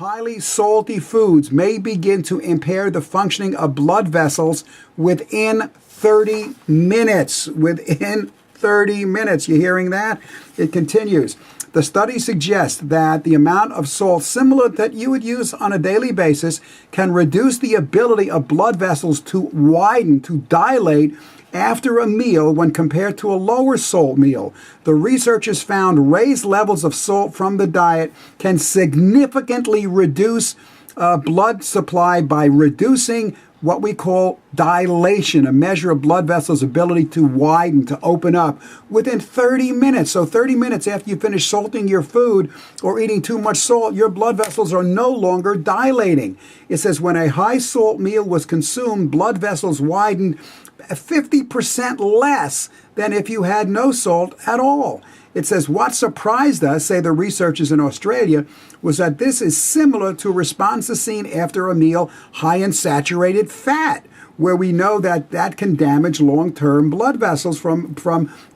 Highly salty foods may begin to impair the functioning of blood vessels within 30 minutes. Within 30 minutes. You hearing that? It continues. The study suggests that the amount of salt similar that you would use on a daily basis can reduce the ability of blood vessels to widen, to dilate after a meal when compared to a lower salt meal. The researchers found raised levels of salt from the diet can significantly reduce blood supply by reducing what we call dilation, a measure of blood vessels' ability to widen, to open up within 30 minutes. So 30 minutes after you finish salting your food or eating too much salt, your blood vessels are no longer dilating. It says when a high salt meal was consumed, blood vessels widened 50% less than if you had no salt at all. It says what surprised us, say the researchers in Australia, was that this is similar to responses seen after a meal high in saturated fat, where we know that that can damage long-term blood vessels from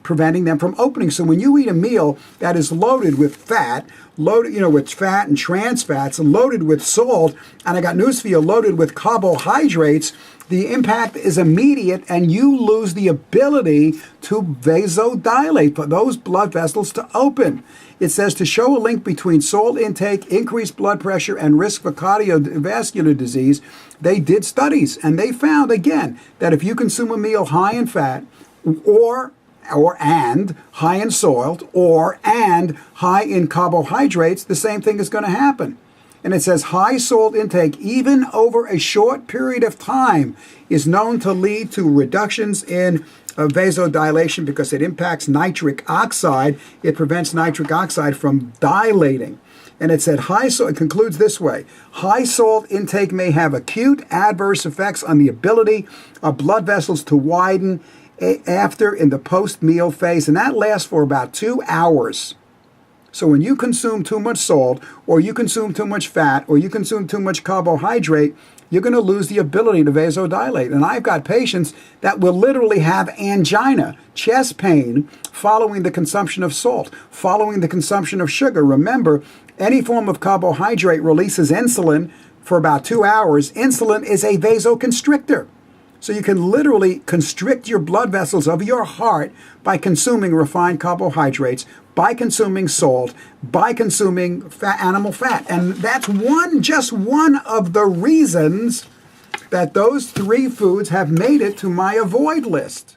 preventing them from opening. So when you eat a meal that is loaded with fat, with fat and trans fats, loaded with salt, and I got news for you, loaded with carbohydrates, the impact is immediate and you lose the ability to vasodilate, for those blood vessels to open. It says to show a link between salt intake, increased blood pressure, and risk for cardiovascular disease, they did studies and they found again that if you consume a meal high in fat and high in salt and high in carbohydrates, the same thing is going to happen. And it says high salt intake, even over a short period of time, is known to lead to reductions in vasodilation because it impacts nitric oxide. It prevents nitric oxide from dilating. And it said it concludes this way: high salt intake may have acute adverse effects on the ability of blood vessels to widen after in the post-meal phase, and that lasts for about 2 hours. So when you consume too much salt, or you consume too much fat, or you consume too much carbohydrate, you're going to lose the ability to vasodilate. And I've got patients that will literally have angina, chest pain, following the consumption of salt, following the consumption of sugar. Remember, any form of carbohydrate releases insulin for about 2 hours. Insulin is a vasoconstrictor. So you can literally constrict your blood vessels of your heart by consuming refined carbohydrates, by consuming salt, by consuming animal fat. And that's just one of the reasons that those 3 foods have made it to my avoid list.